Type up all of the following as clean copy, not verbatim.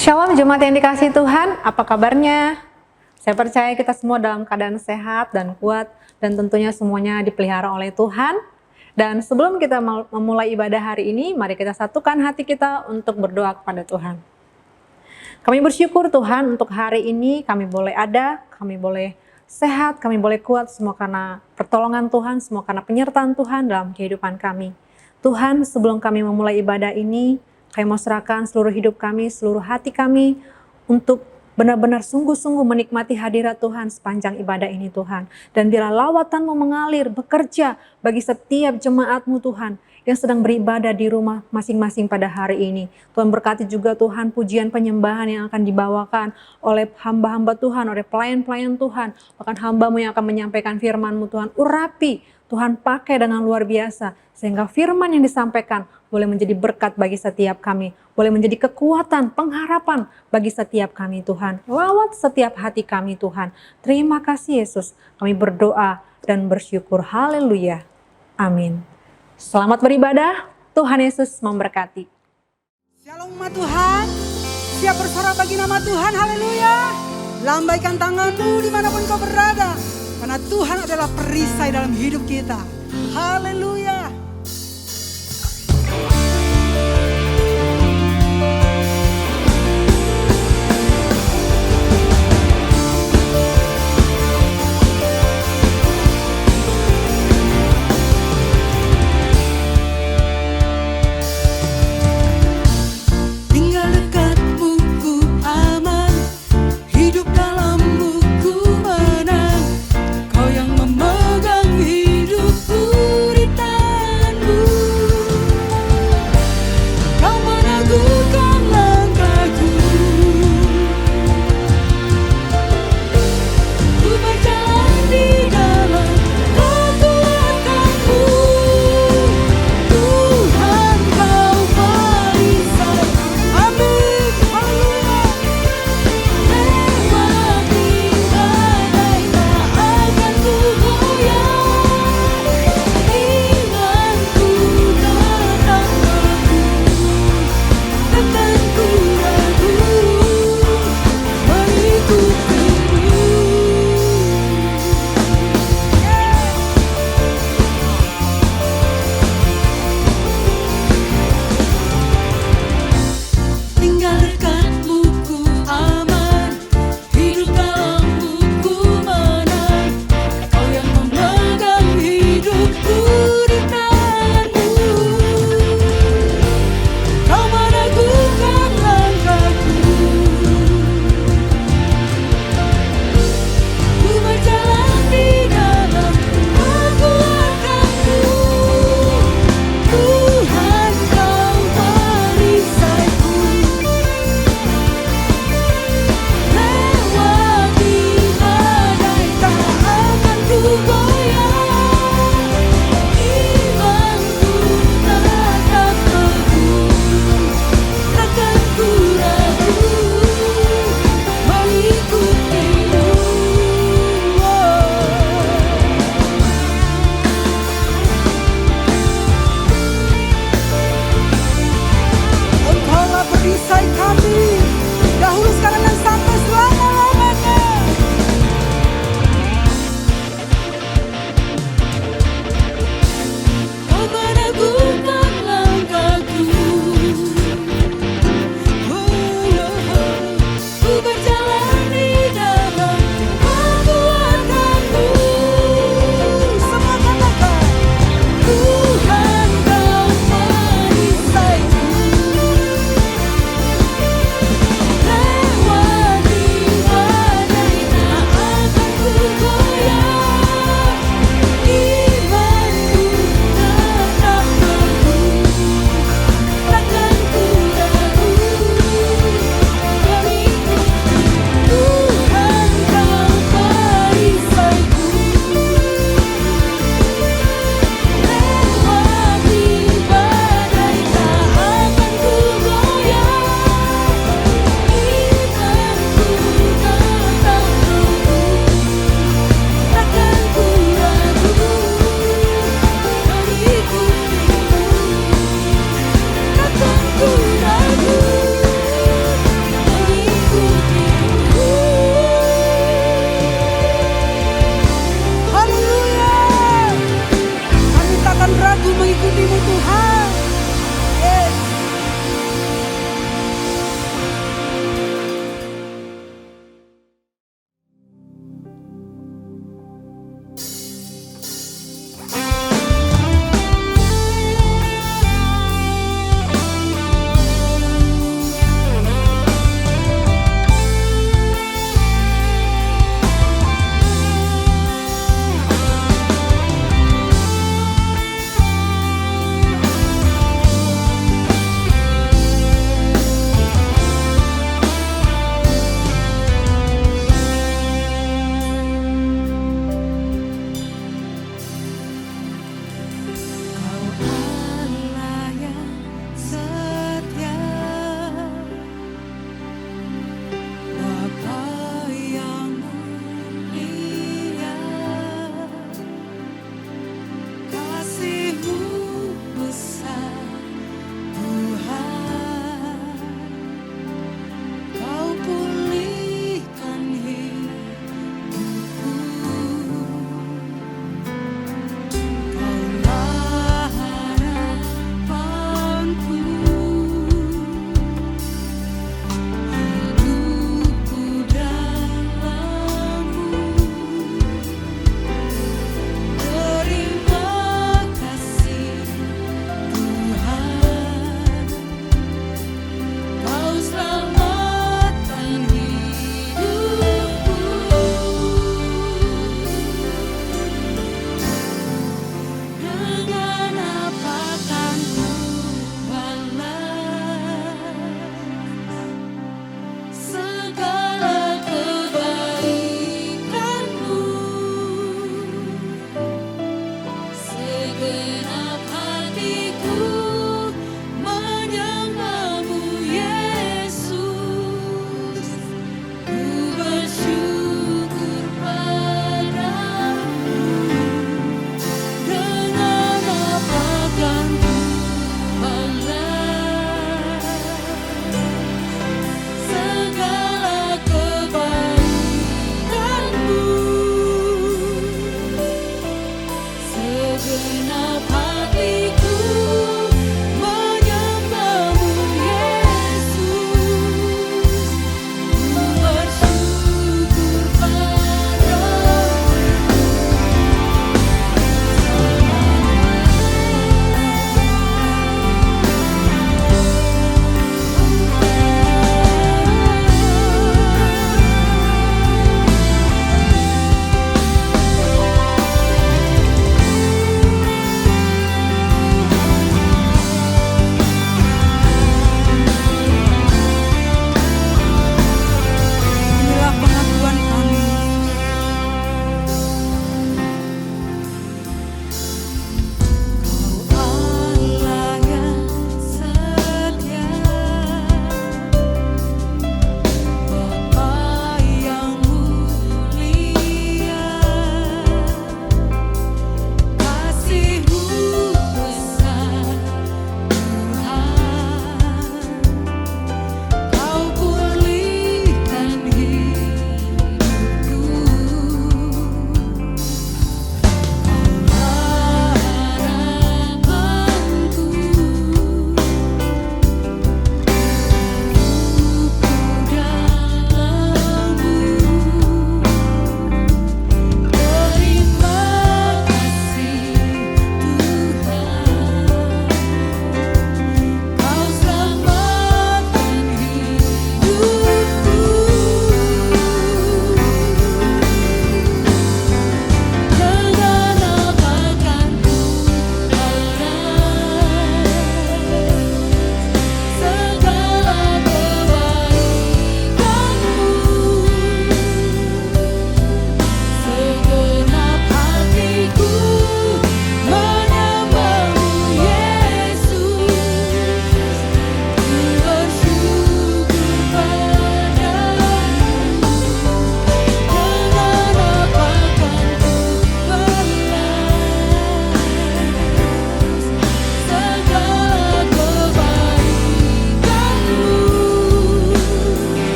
Shalom jemaat yang dikasihi Tuhan, apa kabarnya? Saya percaya kita semua dalam keadaan sehat dan kuat dan tentunya semuanya dipelihara oleh Tuhan. Dan sebelum kita memulai ibadah hari ini, mari kita satukan hati kita untuk berdoa kepada Tuhan. Kami bersyukur Tuhan untuk hari ini kami boleh ada, kami boleh sehat, kami boleh kuat, semua karena pertolongan Tuhan, semua karena penyertaan Tuhan dalam kehidupan kami. Tuhan, sebelum kami memulai ibadah ini, kami mau serahkan seluruh hidup kami, seluruh hati kami untuk benar-benar sungguh-sungguh menikmati hadirat Tuhan sepanjang ibadah ini Tuhan. Dan biarlah lawatan-Mu mengalir, bekerja bagi setiap jemaat-Mu Tuhan yang sedang beribadah di rumah masing-masing pada hari ini. Tuhan berkati juga Tuhan pujian penyembahan yang akan dibawakan oleh hamba-hamba Tuhan, oleh pelayan-pelayan Tuhan. Bahkan hamba-Mu yang akan menyampaikan firman-Mu Tuhan, urapi, Tuhan pakai dengan luar biasa. Sehingga firman yang disampaikan boleh menjadi berkat bagi setiap kami. Boleh menjadi kekuatan, pengharapan bagi setiap kami Tuhan. Lawat setiap hati kami Tuhan. Terima kasih Yesus. Kami berdoa dan bersyukur. Haleluya. Amin. Selamat beribadah. Tuhan Yesus memberkati. Shalom umat Tuhan. Siap bersorak bagi nama Tuhan. Haleluya. Lambaikan tanganmu dimanapun kau berada. Karena Tuhan adalah perisai dalam hidup kita. Haleluya. Kau yang memegang hidupku di tangan.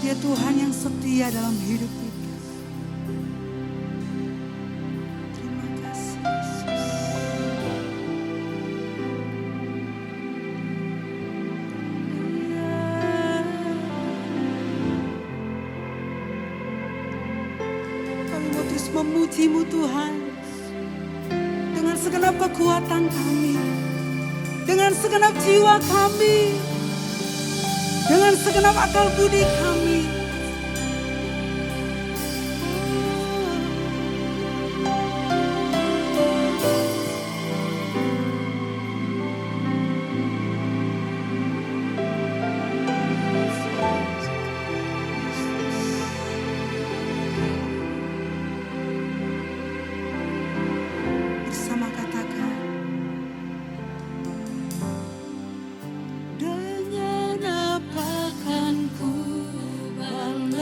Dia Tuhan yang setia dalam hidup kita. Terima kasih Yesus. Kami mau terus memuji-Mu Tuhan, dengan segenap kekuatan kami, dengan segenap jiwa kami, dengan segenap akal budi kami. Bersama katakan, dengan apa kan ku balas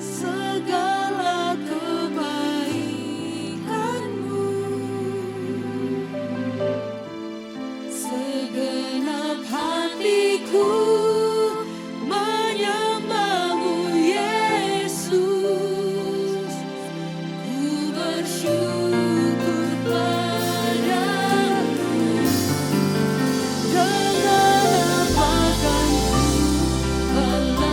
segala kebaikan-Mu, segenap hatiku menyembah-Mu Yesus, ku bersyukur padamu. Dengan apa kan ku balas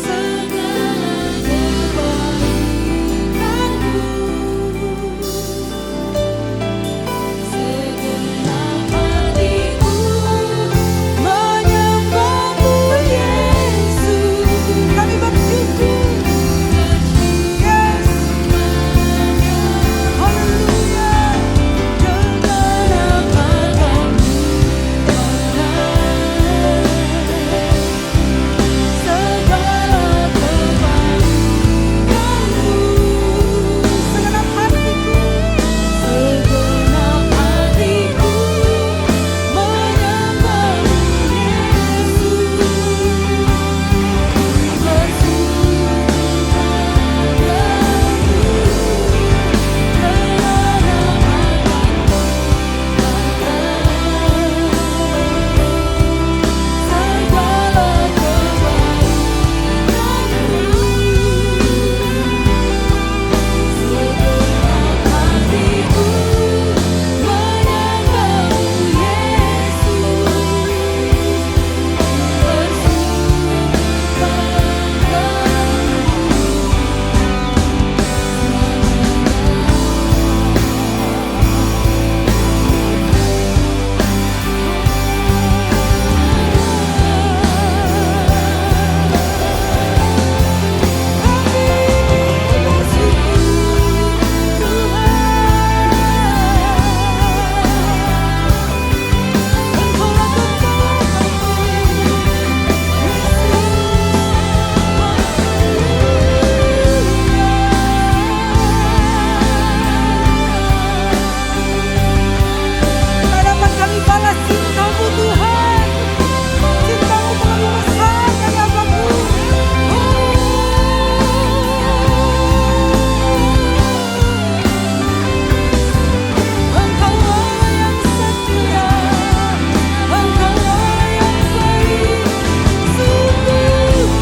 segala kebaikan-Mu, segenap hatiku menyembah-Mu Yesus. Kami bersyukur. Yes. Haleluya. Dengan apa kan ku balas segala kebaikan-Mu, segenap hatiku menyembah-Mu Tak dapat kami balas cinta-Mu Tuhan, cinta-Mu terlalu besar dari apapun. Engkau-Lah yang setia, Engkau-Lah yang baik, sungguh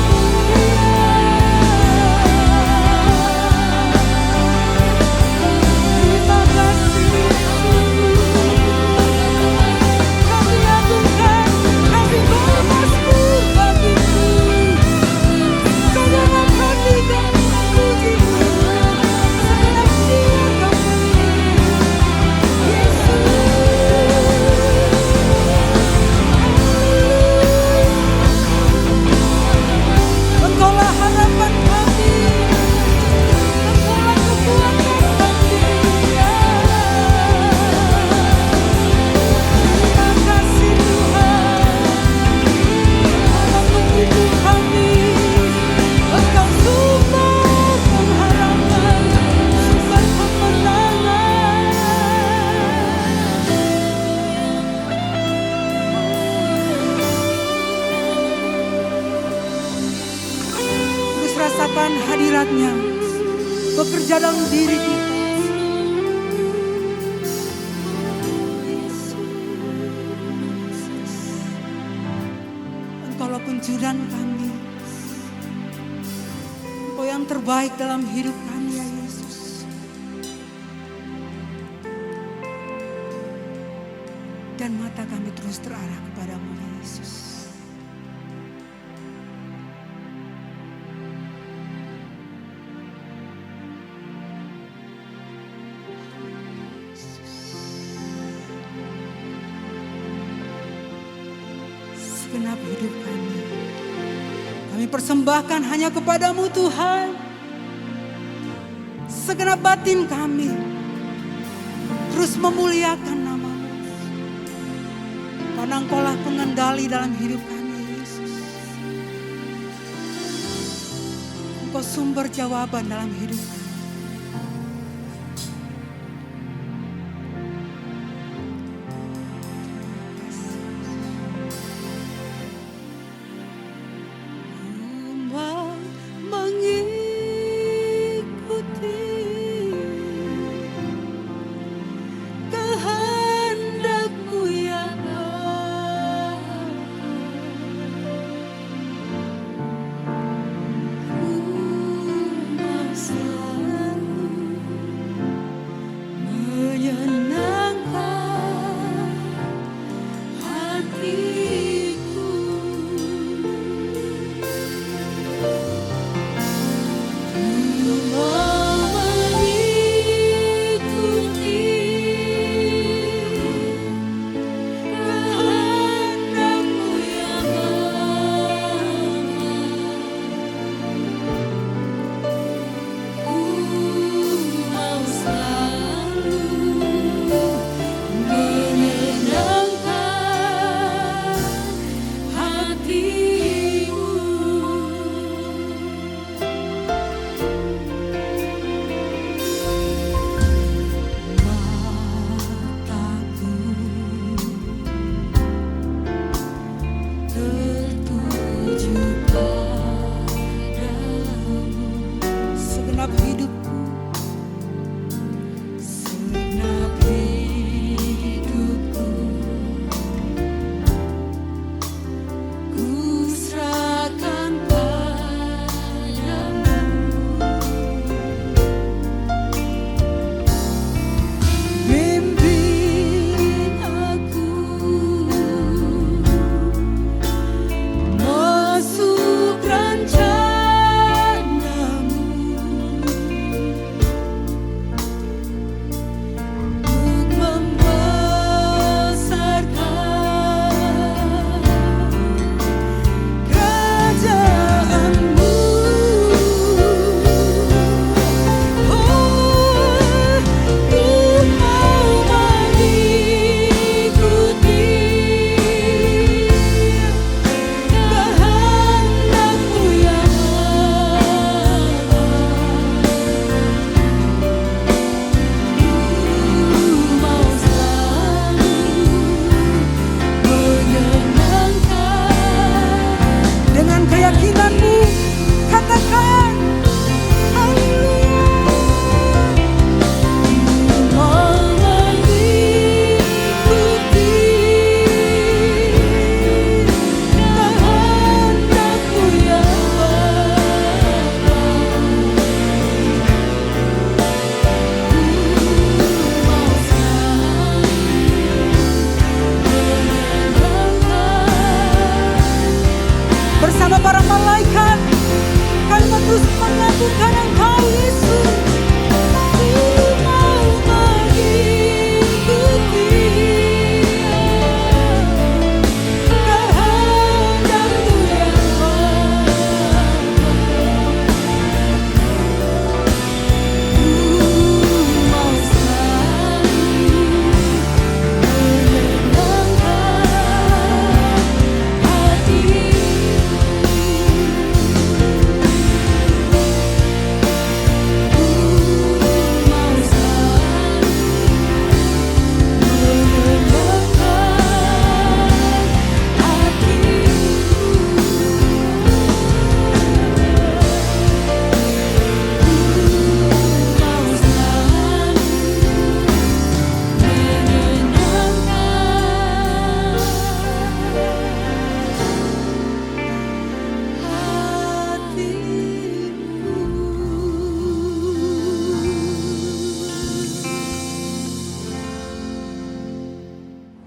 terima kasih kami agungkan, kami bermasmur bagi-Mu, segenap hati kami memuji-Mu, segenap jiwa kami, Yesus. Engkau-Lah harapan kami, Engkau-Lah kekuatan kami, ya. Terima kasih Tuhan, dalam hidup kami, Engkau sumber pengharapan, sumber kemenangan. Terus rasakan hadirat-Nya bekerja dalam diri kita. anjuran kami. Engkau yang terbaik dalam hidup kami ya Yesus. Dan mata kami terus terarah kepadamu ya Yesus. Segenap hidup kami persembahkan hanya kepadamu Tuhan. Segenap batin kami terus memuliakan nama-Mu. Karena Engkaulah pengendali dalam hidup kami Yesus. Engkau sumber jawaban dalam hidup kami. Ku masih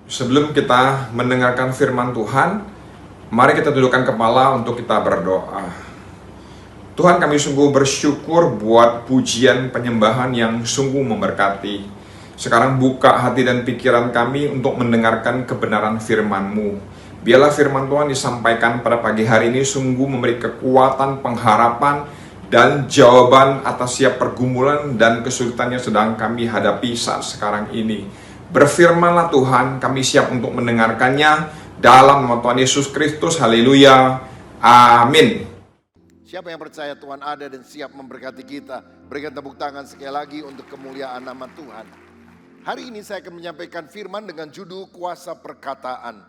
Sebelum kita mendengarkan firman Tuhan, mari kita tundukkan kepala untuk kita berdoa. Tuhan, kami sungguh bersyukur buat pujian penyembahan yang sungguh memberkati. Sekarang buka hati dan pikiran kami untuk mendengarkan kebenaran firman-Mu. Biarlah firman Tuhan disampaikan pada pagi hari ini sungguh memberi kekuatan, pengharapan, dan jawaban atas setiap pergumulan dan kesulitan yang sedang kami hadapi saat sekarang ini. Berfirmanlah Tuhan, kami siap untuk mendengarkannya dalam nama Tuhan Yesus Kristus. Haleluya. Amin. Siapa yang percaya Tuhan ada dan siap memberkati kita? Berikan tepuk tangan sekali lagi untuk kemuliaan nama Tuhan. Hari ini saya akan menyampaikan firman dengan judul kuasa perkataan.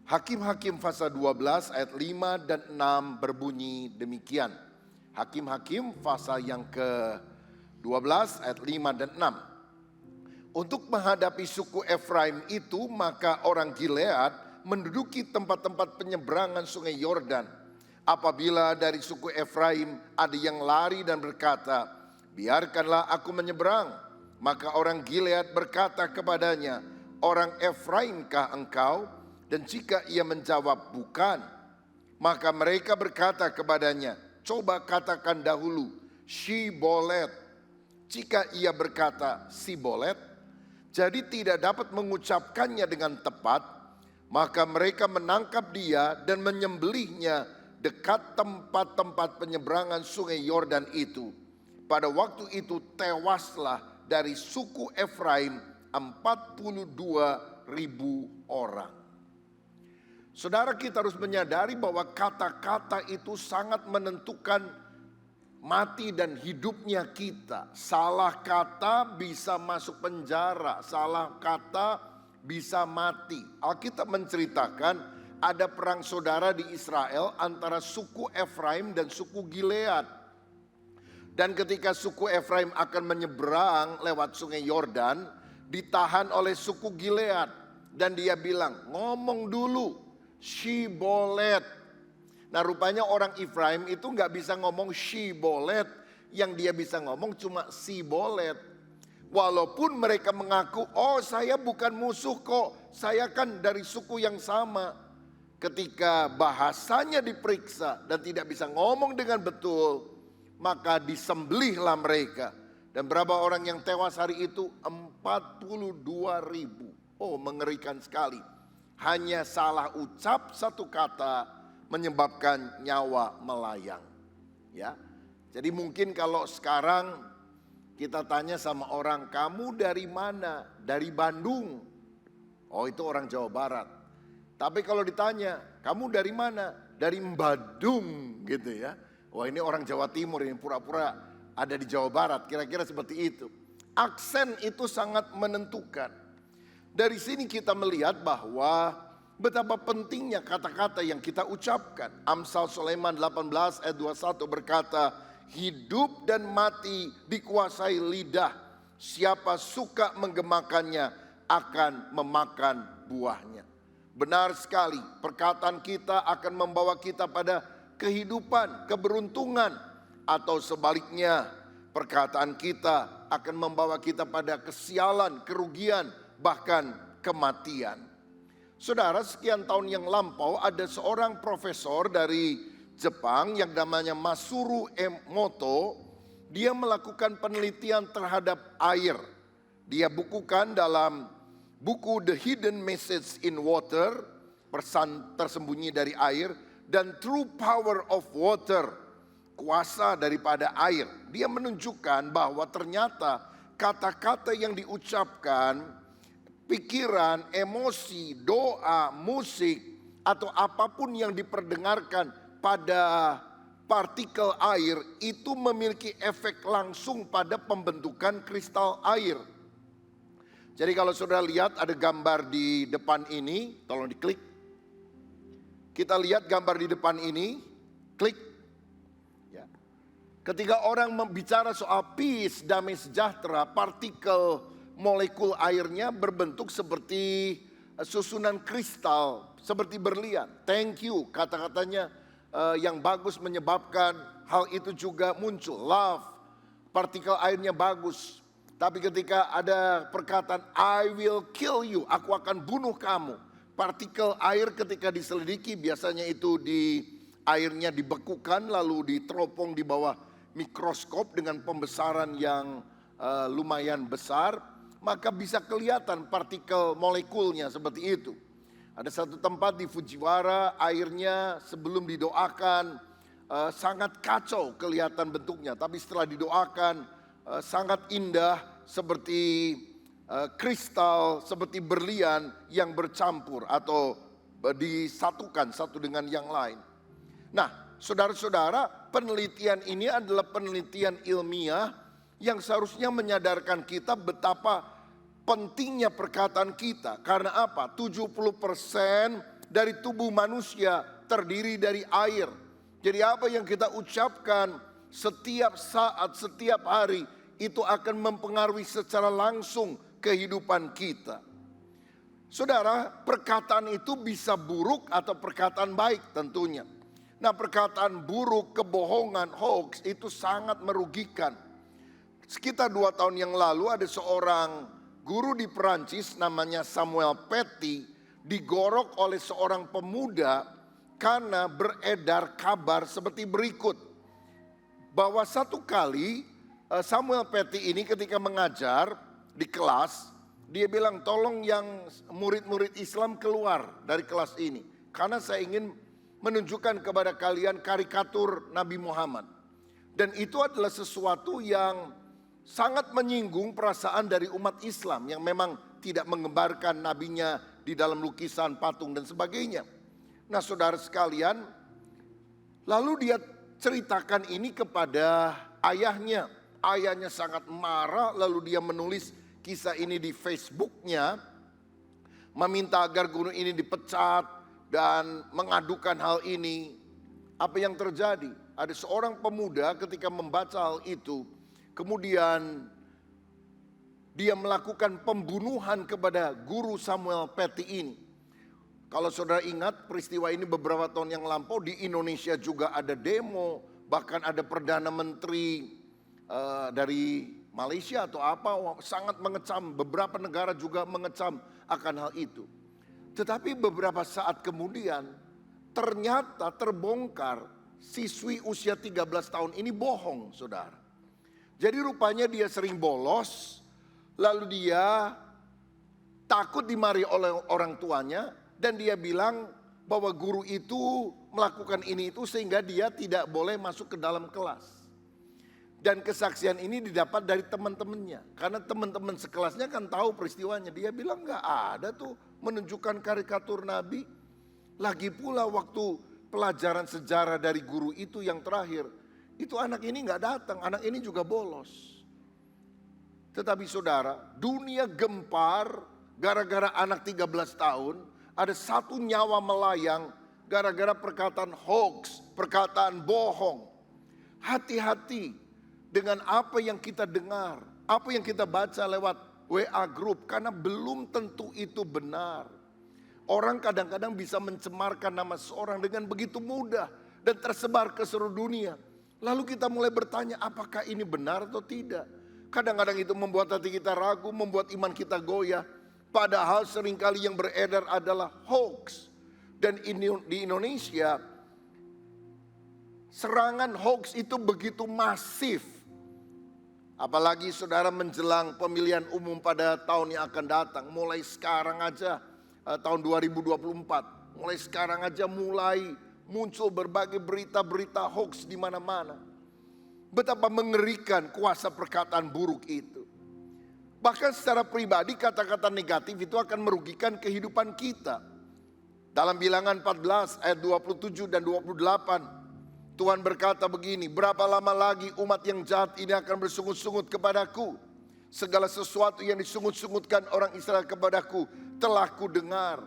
Hakim-Hakim pasal 12 ayat 5 dan 6 berbunyi demikian. Hakim-Hakim pasal yang ke-12 ayat 5 dan 6. Untuk menghadapi suku Efraim itu, maka orang Gilead menduduki tempat-tempat penyeberangan sungai Yordan. Apabila dari suku Efraim ada yang lari dan berkata, biarkanlah aku menyeberang. Maka orang Gilead berkata kepadanya, orang Efraimkah engkau? Dan jika ia menjawab, bukan. Maka mereka berkata kepadanya, coba katakan dahulu, Shibolet. Jika ia berkata, Sibolet, jadi tidak dapat mengucapkannya dengan tepat, maka mereka menangkap dia dan menyembelihnya dekat tempat-tempat penyeberangan sungai Yordan itu. Pada waktu itu tewaslah dari suku Efraim 42.000 orang. Saudara, kita harus menyadari bahwa kata-kata itu sangat menentukan mati dan hidupnya kita. Salah kata bisa masuk penjara, salah kata bisa mati. Alkitab menceritakan ada perang saudara di Israel antara suku Efraim dan suku Gilead. Dan ketika suku Efraim akan menyeberang lewat sungai Yordan, ditahan oleh suku Gilead. Dan dia bilang, ngomong dulu, Shibolet. Nah rupanya orang Efraim itu gak bisa ngomong Shibolet. Yang dia bisa ngomong cuma Sibolet. Walaupun mereka mengaku, oh saya bukan musuh kok. Saya kan dari suku yang sama. Ketika bahasanya diperiksa dan tidak bisa ngomong dengan betul, maka disembelihlah mereka. Dan berapa orang yang tewas hari itu? 42.000. Oh mengerikan sekali. Hanya salah ucap satu kata menyebabkan nyawa melayang. Ya. Jadi mungkin kalau sekarang kita tanya sama orang, kamu dari mana? Dari Bandung. Oh itu orang Jawa Barat. Tapi kalau ditanya, kamu dari mana? Dari Badung gitu ya. Wah ini orang Jawa Timur, ini pura-pura ada di Jawa Barat. Kira-kira seperti itu. Aksen itu sangat menentukan. Dari sini kita melihat bahwa betapa pentingnya kata-kata yang kita ucapkan. Amsal Sulaiman 18 ayat 21 berkata, hidup dan mati dikuasai lidah. Siapa suka menggemakannya akan memakan buahnya. Benar sekali, perkataan kita akan membawa kita pada kehidupan, keberuntungan. Atau sebaliknya, perkataan kita akan membawa kita pada kesialan, kerugian, bahkan kematian. Saudara, sekian tahun yang lampau ada seorang profesor dari Jepang yang namanya Masaru Emoto. Dia melakukan penelitian terhadap air. Dia bukukan dalam buku The Hidden Message in Water, pesan tersembunyi dari air, dan True Power of Water, kuasa daripada air. Dia menunjukkan bahwa ternyata kata-kata yang diucapkan, pikiran, emosi, doa, musik, atau apapun yang diperdengarkan pada partikel air itu memiliki efek langsung pada pembentukan kristal air. Jadi kalau saudara lihat ada gambar di depan ini, tolong diklik. Kita lihat gambar di depan ini, klik. Ya. Ketika orang membicara soal peace, damai sejahtera, partikel molekul airnya berbentuk seperti susunan kristal, seperti berlian. Thank you, kata-katanya yang bagus menyebabkan hal itu juga muncul. Love, partikel airnya bagus. Tapi ketika ada perkataan I will kill you, aku akan bunuh kamu. Partikel air ketika diselidiki biasanya itu airnya dibekukan lalu diteropong di bawah mikroskop dengan pembesaran yang lumayan besar. Maka bisa kelihatan partikel molekulnya seperti itu. Ada satu tempat di Fujiwara airnya sebelum didoakan sangat kacau kelihatan bentuknya. Tapi setelah didoakan sangat indah seperti kristal, seperti berlian yang bercampur atau disatukan satu dengan yang lain. Nah, saudara-saudara, penelitian ini adalah penelitian ilmiah yang seharusnya menyadarkan kita betapa pentingnya perkataan kita. Karena apa? 70% dari tubuh manusia terdiri dari air. Jadi apa yang kita ucapkan setiap saat, setiap hari itu akan mempengaruhi secara langsung kehidupan kita. Saudara, perkataan itu bisa buruk atau perkataan baik tentunya. Nah, perkataan buruk, kebohongan, hoax itu sangat merugikan. Sekitar 2 tahun yang lalu ada seorang guru di Perancis namanya Samuel Paty digorok oleh seorang pemuda karena beredar kabar seperti berikut. Bahwa satu kali Samuel Paty ini ketika mengajar di kelas, dia bilang tolong yang murid-murid Islam keluar dari kelas ini. Karena saya ingin menunjukkan kepada kalian karikatur Nabi Muhammad. Dan itu adalah sesuatu yang sangat menyinggung perasaan dari umat Islam yang memang tidak menggambarkan nabinya di dalam lukisan, patung dan sebagainya. Nah, saudara sekalian, lalu dia ceritakan ini kepada ayahnya. Ayahnya sangat marah, lalu dia menulis kisah ini di Facebooknya, meminta agar guru ini dipecat dan mengadukan hal ini. Apa yang terjadi? Ada seorang pemuda ketika membaca hal itu, kemudian dia melakukan pembunuhan kepada guru Samuel Paty ini. Kalau saudara ingat peristiwa ini beberapa tahun yang lampau di Indonesia juga ada demo, bahkan ada Perdana Menteri dari Malaysia atau apa sangat mengecam, beberapa negara juga mengecam akan hal itu. Tetapi beberapa saat kemudian ternyata terbongkar siswi usia 13 tahun ini bohong, saudara. Jadi rupanya dia sering bolos, lalu dia takut dimarahi oleh orang tuanya dan dia bilang bahwa guru itu melakukan ini itu sehingga dia tidak boleh masuk ke dalam kelas. Dan kesaksian ini didapat dari teman-temannya. Karena teman-teman sekelasnya kan tahu peristiwanya. Dia bilang gak ada tuh menunjukkan karikatur Nabi. Lagi pula waktu pelajaran sejarah dari guru itu yang terakhir. Itu anak ini gak datang, anak ini juga bolos. Tetapi saudara, dunia gempar gara-gara anak 13 tahun. Ada satu nyawa melayang gara-gara perkataan hoax, perkataan bohong. Hati-hati dengan apa yang kita dengar, apa yang kita baca lewat WA group, karena belum tentu itu benar. Orang kadang-kadang bisa mencemarkan nama seorang dengan begitu mudah dan tersebar ke seluruh dunia. Lalu kita mulai bertanya apakah ini benar atau tidak. Kadang-kadang itu membuat hati kita ragu, membuat iman kita goyah. Padahal seringkali yang beredar adalah hoax. Dan di Indonesia serangan hoax itu begitu masif. Apalagi saudara menjelang pemilihan umum pada tahun yang akan datang. Mulai sekarang aja tahun 2024. Mulai sekarang aja mulai muncul berbagai berita-berita hoax di mana-mana. Betapa mengerikan kuasa perkataan buruk itu. Bahkan secara pribadi kata-kata negatif itu akan merugikan kehidupan kita. Dalam Bilangan 14 ayat 27 dan 28. Tuhan berkata begini, berapa lama lagi umat yang jahat ini akan bersungut-sungut kepadaku. Segala sesuatu yang disungut-sungutkan orang Israel kepadaku telah ku dengar.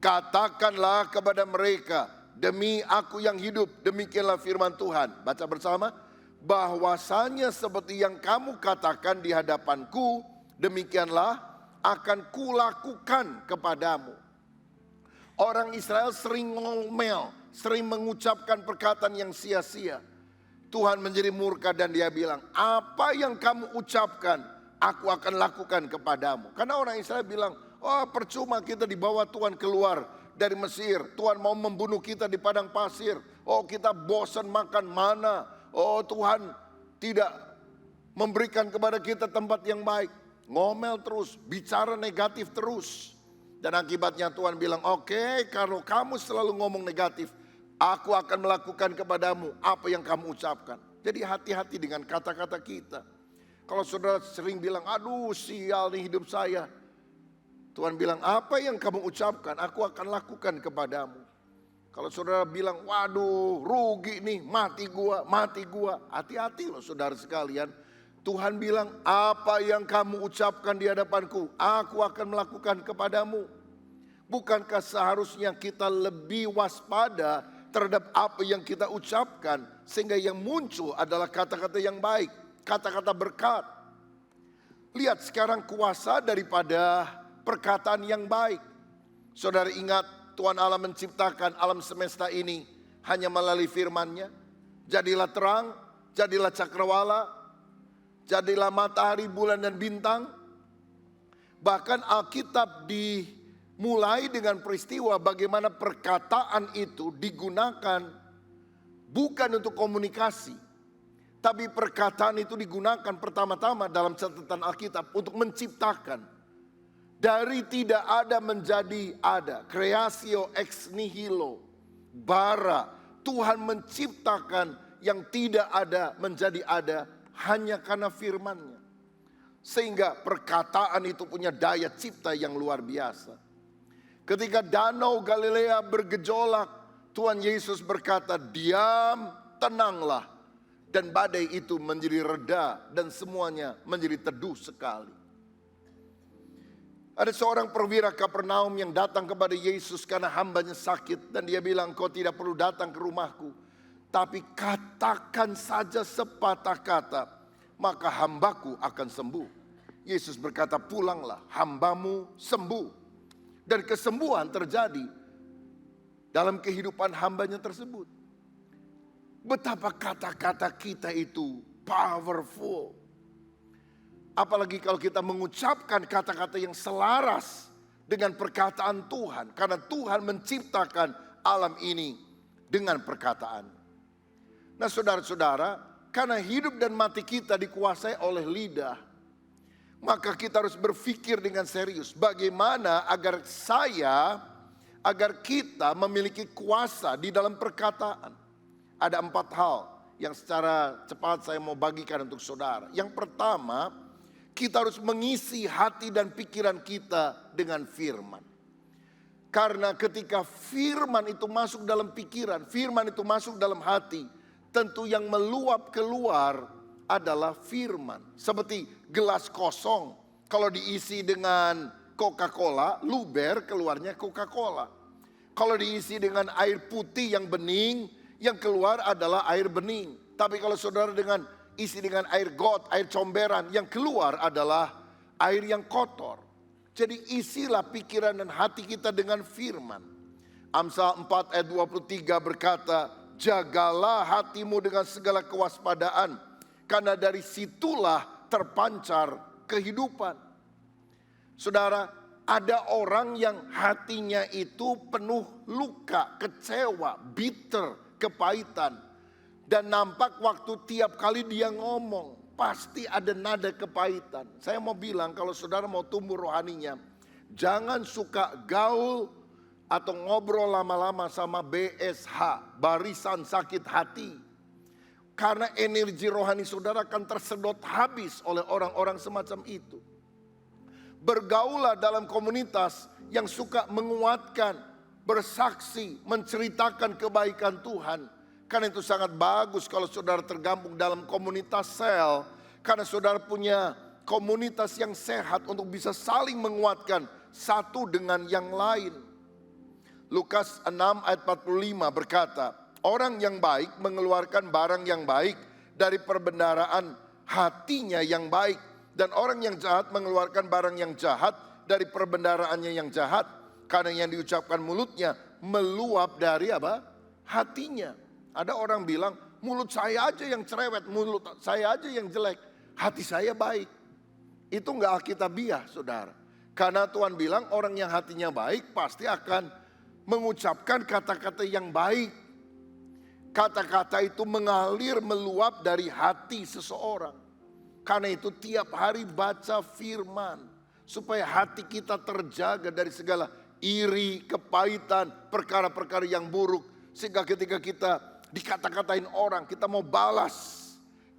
Katakanlah kepada mereka, demi aku yang hidup, demikianlah firman Tuhan. Baca bersama. Bahwasanya seperti yang kamu katakan di hadapanku, demikianlah akan kulakukan kepadamu. Orang Israel sering ngomel, sering mengucapkan perkataan yang sia-sia. Tuhan menjadi murka dan dia bilang, apa yang kamu ucapkan aku akan lakukan kepadamu. Karena orang Israel bilang, oh percuma kita dibawa Tuhan keluar dari Mesir. Tuhan mau membunuh kita di padang pasir. Oh kita bosan makan mana. Oh Tuhan tidak memberikan kepada kita tempat yang baik. Ngomel terus, bicara negatif terus. Dan akibatnya Tuhan bilang, oke, kalau kamu selalu ngomong negatif, aku akan melakukan kepadamu apa yang kamu ucapkan. Jadi hati-hati dengan kata-kata kita. Kalau saudara sering bilang, aduh sial nih hidup saya. Tuhan bilang, apa yang kamu ucapkan, aku akan lakukan kepadamu. Kalau saudara bilang, waduh rugi nih, mati gua. Hati-hati loh saudara sekalian. Tuhan bilang, apa yang kamu ucapkan di hadapanku, aku akan melakukan kepadamu. Bukankah seharusnya kita lebih waspada terhadap apa yang kita ucapkan, sehingga yang muncul adalah kata-kata yang baik, kata-kata berkat. Lihat sekarang kuasa daripada perkataan yang baik. Saudara ingat Tuhan Allah menciptakan alam semesta ini hanya melalui firman-Nya. Jadilah terang, jadilah cakrawala, jadilah matahari, bulan dan bintang. Bahkan Alkitab dimulai dengan peristiwa bagaimana perkataan itu digunakan bukan untuk komunikasi. Tapi perkataan itu digunakan pertama-tama dalam catatan Alkitab untuk menciptakan. Dari tidak ada menjadi ada. Creatio ex nihilo. Bara. Tuhan menciptakan yang tidak ada menjadi ada. Hanya karena firman-Nya. Sehingga perkataan itu punya daya cipta yang luar biasa. Ketika danau Galilea bergejolak, Tuhan Yesus berkata, diam, tenanglah. Dan badai itu menjadi reda dan semuanya menjadi teduh sekali. Ada seorang perwira Kapernaum yang datang kepada Yesus karena hambanya sakit. Dan dia bilang, kau tidak perlu datang ke rumahku. Tapi katakan saja sepatah kata, maka hambaku akan sembuh. Yesus berkata, pulanglah, hambamu sembuh. Dan kesembuhan terjadi dalam kehidupan hambanya tersebut. Betapa kata-kata kita itu powerful. Apalagi kalau kita mengucapkan kata-kata yang selaras dengan perkataan Tuhan. Karena Tuhan menciptakan alam ini dengan perkataan. Nah saudara-saudara, karena hidup dan mati kita dikuasai oleh lidah, maka kita harus berpikir dengan serius. Bagaimana agar kita memiliki kuasa di dalam perkataan. Ada 4 hal yang secara cepat saya mau bagikan untuk saudara. Yang pertama, kita harus mengisi hati dan pikiran kita dengan firman. Karena ketika firman itu masuk dalam pikiran, firman itu masuk dalam hati, tentu yang meluap keluar adalah firman. Seperti gelas kosong, kalau diisi dengan Coca-Cola, luber keluarnya Coca-Cola. Kalau diisi dengan air putih yang bening, yang keluar adalah air bening. Tapi kalau saudara isi dengan air got, air comberan, yang keluar adalah air yang kotor. Jadi isilah pikiran dan hati kita dengan firman. Amsal 4 ayat 23 berkata, jagalah hatimu dengan segala kewaspadaan, karena dari situlah terpancar kehidupan. Saudara, ada orang yang hatinya itu penuh luka, kecewa, bitter, kepahitan. Dan nampak waktu tiap kali dia ngomong, pasti ada nada kepahitan. Saya mau bilang, kalau saudara mau tumbuh rohaninya, jangan suka gaul atau ngobrol lama-lama sama BSH, barisan sakit hati. Karena energi rohani saudara akan tersedot habis oleh orang-orang semacam itu. Bergaulah dalam komunitas yang suka menguatkan, bersaksi, menceritakan kebaikan Tuhan. Karena itu sangat bagus kalau saudara tergabung dalam komunitas sel. Karena saudara punya komunitas yang sehat untuk bisa saling menguatkan satu dengan yang lain. Lukas 6 ayat 45 berkata, orang yang baik mengeluarkan barang yang baik dari perbendaharaan hatinya yang baik. Dan orang yang jahat mengeluarkan barang yang jahat dari perbendaharaannya yang jahat. Karena yang diucapkan mulutnya meluap dari apa? Hatinya. Ada orang bilang, mulut saya aja yang cerewet, mulut saya aja yang jelek. Hati saya baik. Itu enggak alkitabiah, saudara. Karena Tuhan bilang orang yang hatinya baik pasti akan mengucapkan kata-kata yang baik. Kata-kata itu mengalir meluap dari hati seseorang. Karena itu tiap hari baca firman. Supaya hati kita terjaga dari segala iri, kepahitan, perkara-perkara yang buruk. Sehingga ketika kita dikata-katain orang, kita mau balas.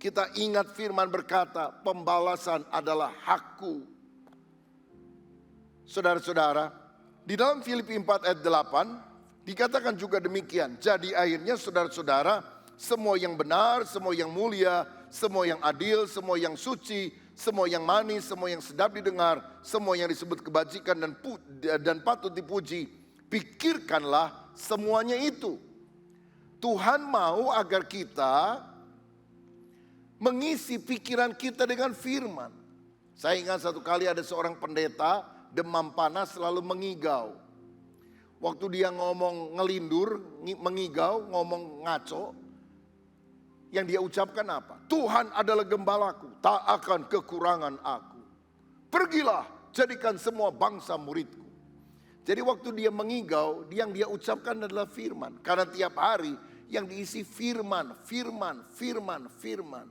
Kita ingat firman berkata, pembalasan adalah hakku. Saudara-saudara, di dalam Filipi 4 ayat 8 dikatakan juga demikian. Jadi akhirnya saudara-saudara, semua yang benar, semua yang mulia, semua yang adil, semua yang suci, semua yang manis, semua yang sedap didengar, semua yang disebut kebajikan dan patut dipuji, pikirkanlah semuanya itu. Tuhan mau agar kita mengisi pikiran kita dengan firman. Saya ingat satu kali ada seorang pendeta demam panas selalu mengigau. Waktu dia ngomong ngelindur, mengigau, ngomong ngaco, yang dia ucapkan apa? Tuhan adalah gembalaku, tak akan kekurangan aku. Pergilah, jadikan semua bangsa muridku. Jadi waktu dia mengigau, yang dia ucapkan adalah firman. Karena tiap hari yang diisi firman, firman, firman, firman.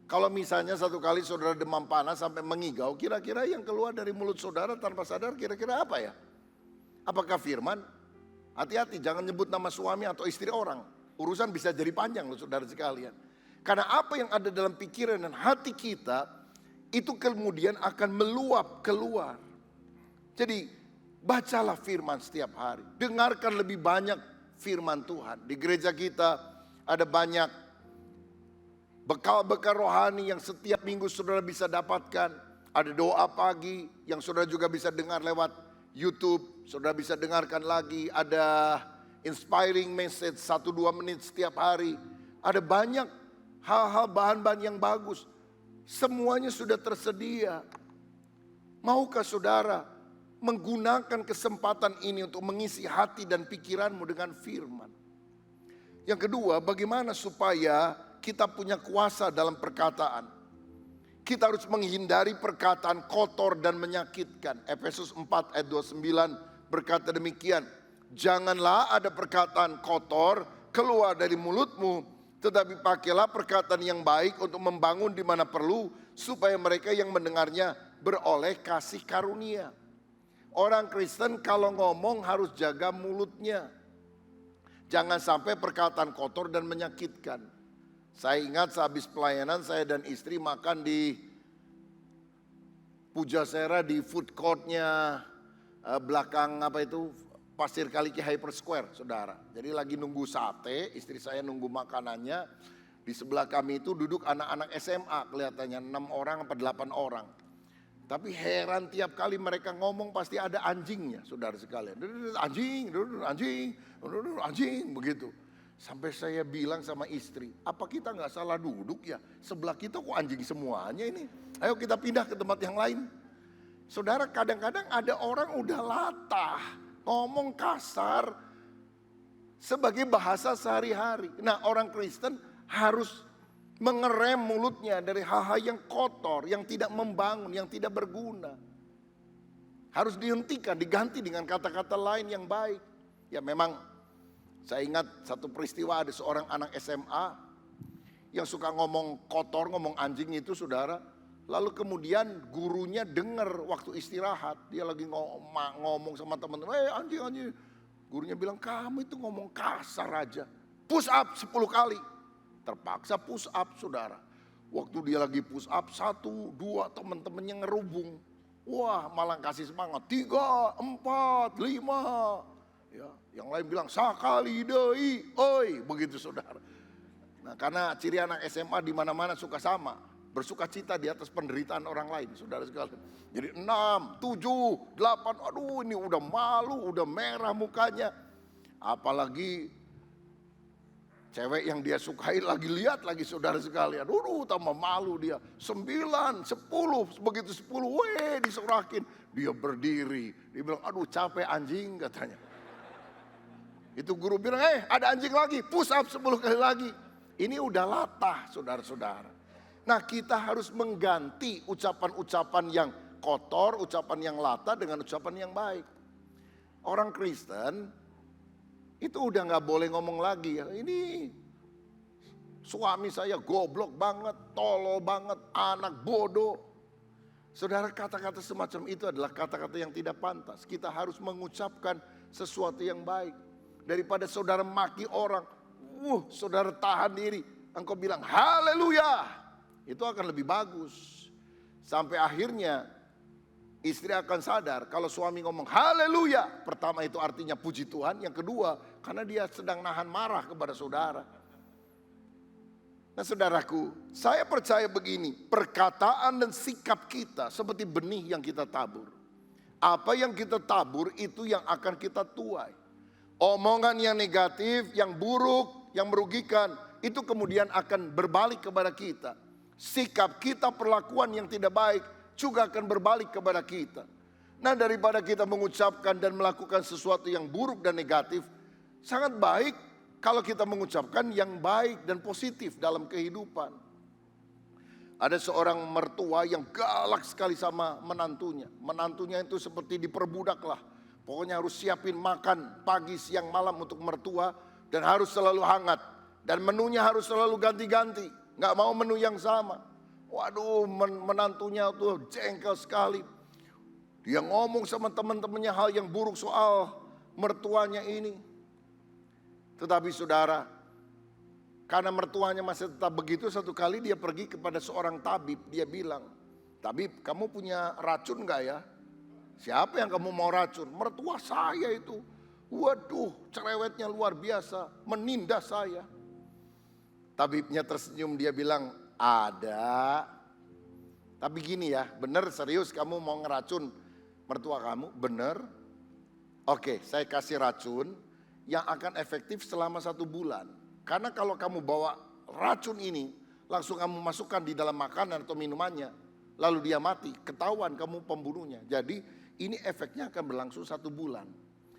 Kalau misalnya satu kali saudara demam panas sampai mengigau, kira-kira yang keluar dari mulut saudara tanpa sadar kira-kira apa ya? Apakah firman? Hati-hati jangan nyebut nama suami atau istri orang. Urusan bisa jadi panjang loh saudara sekalian. Karena apa yang ada dalam pikiran dan hati kita, itu kemudian akan meluap keluar. Jadi bacalah firman setiap hari. Dengarkan lebih banyak firman Tuhan. Di gereja kita ada banyak bekal-bekal rohani yang setiap minggu saudara bisa dapatkan. Ada doa pagi yang saudara juga bisa dengar lewat YouTube. Saudara bisa dengarkan lagi. Ada inspiring message 1-2 menit setiap hari. Ada banyak hal-hal bahan-bahan yang bagus. Semuanya sudah tersedia. Maukah saudara menggunakan kesempatan ini untuk mengisi hati dan pikiranmu dengan firman? Yang kedua, bagaimana supaya kita punya kuasa dalam perkataan. Kita harus menghindari perkataan kotor dan menyakitkan. Efesus 4 ayat 29 berkata demikian. Janganlah ada perkataan kotor keluar dari mulutmu, tetapi pakailah perkataan yang baik untuk membangun di mana perlu, supaya mereka yang mendengarnya beroleh kasih karunia. Orang Kristen kalau ngomong harus jaga mulutnya. Jangan sampai perkataan kotor dan menyakitkan. Saya ingat sehabis pelayanan saya dan istri makan di Pujasera di food courtnya belakang apa itu Pasir Kaliki Hyper Square, saudara. Jadi lagi nunggu sate, istri saya nunggu makanannya. Di sebelah kami itu duduk anak-anak SMA kelihatannya 6 orang atau 8 orang. Tapi heran tiap kali mereka ngomong pasti ada anjingnya, saudara sekalian. Anjing, anjing, anjing, begitu. Sampai saya bilang sama istri, apa kita nggak salah duduk ya? Sebelah kita kok anjing semuanya ini. Ayo kita pindah ke tempat yang lain. Saudara, kadang-kadang ada orang udah latah, ngomong kasar sebagai bahasa sehari-hari. Nah, orang Kristen harus mengerem mulutnya dari hal-hal yang kotor, yang tidak membangun, yang tidak berguna. Harus dihentikan, diganti dengan kata-kata lain yang baik. Ya memang saya ingat satu peristiwa ada seorang anak SMA yang suka ngomong kotor, ngomong anjing itu saudara. Lalu kemudian gurunya dengar waktu istirahat. Dia lagi ngomong sama teman-teman, anjing, anjing. Gurunya bilang, kamu itu ngomong kasar aja. Push up 10 kali. Terpaksa push up saudara. Waktu dia lagi push up 1, 2 teman-temannya ngerubung. Wah malah kasih semangat. 3, 4, 5. Ya, yang lain bilang sakali deui, oi, begitu saudara. Nah, karena ciri anak SMA di mana-mana suka sama, bersuka cita di atas penderitaan orang lain, saudara sekalian. Jadi 6, 7, 8, aduh ini udah malu, udah merah mukanya. Apalagi cewek yang dia sukai lagi lihat lagi saudara sekalian. Aduh tambah malu dia. 9, 10, begitu 10, disorakin. Dia berdiri, dia bilang aduh capek anjing katanya. Itu guru bilang, ada anjing lagi, push up 10 kali lagi. Ini udah latah saudara-saudara. Nah, kita harus mengganti ucapan-ucapan yang kotor, ucapan yang lata dengan ucapan yang baik. Orang Kristen itu udah gak boleh ngomong lagi ya, ini suami saya goblok banget, tolol banget, anak bodoh. Saudara, kata-kata semacam itu adalah kata-kata yang tidak pantas. Kita harus mengucapkan sesuatu yang baik. Daripada saudara maki orang, saudara tahan diri, engkau bilang haleluya. Itu akan lebih bagus. Sampai akhirnya istri akan sadar kalau suami ngomong haleluya. Pertama itu artinya puji Tuhan. Yang kedua karena dia sedang nahan marah kepada saudara. Nah saudaraku, saya percaya begini. Perkataan dan sikap kita seperti benih yang kita tabur. Apa yang kita tabur itu yang akan kita tuai. Omongan yang negatif, yang buruk, yang merugikan, itu kemudian akan berbalik kepada kita. Sikap kita, perlakuan yang tidak baik juga akan berbalik kepada kita. Nah, daripada kita mengucapkan dan melakukan sesuatu yang buruk dan negatif, sangat baik kalau kita mengucapkan yang baik dan positif dalam kehidupan. Ada seorang mertua yang galak sekali sama menantunya. Menantunya itu seperti diperbudak lah. Pokoknya harus siapin makan pagi, siang, malam untuk mertua. Dan harus selalu hangat. Dan menunya harus selalu ganti-ganti. Gak mau menu yang sama. Waduh, menantunya tuh jengkel sekali. Dia ngomong sama teman-temannya hal yang buruk soal mertuanya ini. Tetapi saudara, karena mertuanya masih tetap begitu, satu kali dia pergi kepada seorang tabib. Dia bilang, tabib, kamu punya racun gak ya? Siapa yang kamu mau racun? Mertua saya itu. Waduh, cerewetnya luar biasa, menindas saya. Tabibnya tersenyum, dia bilang, ada. Tapi gini ya, bener serius kamu mau ngeracun mertua kamu? Bener? Oke, saya kasih racun yang akan efektif selama 1 bulan. Karena kalau kamu bawa racun ini, langsung kamu masukkan di dalam makanan atau minumannya, lalu dia mati, ketahuan kamu pembunuhnya. Jadi ini efeknya akan berlangsung 1 bulan.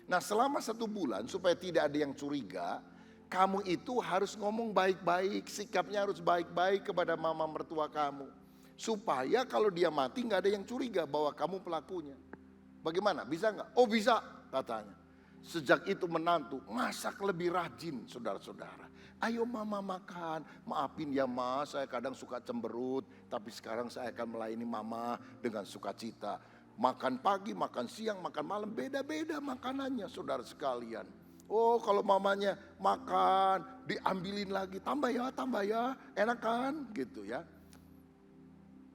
Nah selama 1 bulan supaya tidak ada yang curiga, kamu itu harus ngomong baik-baik, sikapnya harus baik-baik kepada mama mertua kamu. Supaya kalau dia mati gak ada yang curiga bahwa kamu pelakunya. Bagaimana? Bisa gak? Oh bisa katanya. Sejak itu menantu masak lebih rajin saudara-saudara. Ayo mama makan, maafin ya ma, saya kadang suka cemberut. Tapi sekarang saya akan melayani mama dengan sukacita. Makan pagi, makan siang, makan malam, beda-beda makanannya saudara sekalian. Oh kalau mamanya makan, diambilin lagi, tambah ya, enak kan gitu ya.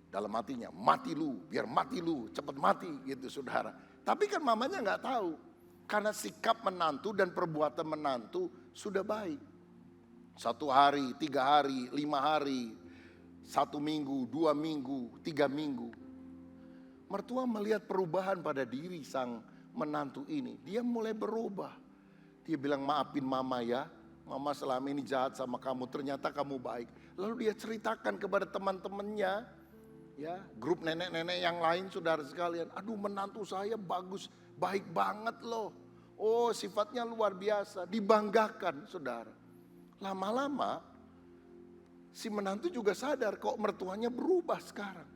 Dalam hatinya, mati lu, biar mati lu, cepat mati gitu saudara. Tapi kan mamanya gak tahu. Karena sikap menantu dan perbuatan menantu sudah baik. 1 hari, 3 hari, 5 hari, 1 minggu, 2 minggu, 3 minggu. Mertua melihat perubahan pada diri sang menantu ini. Dia mulai berubah. Dia bilang maafin mama ya. Mama selama ini jahat sama kamu, ternyata kamu baik. Lalu dia ceritakan kepada teman-temannya. Ya, grup nenek-nenek yang lain saudara sekalian. Aduh menantu saya bagus, baik banget loh. Oh sifatnya luar biasa, dibanggakan saudara. Lama-lama si menantu juga sadar kok mertuanya berubah sekarang.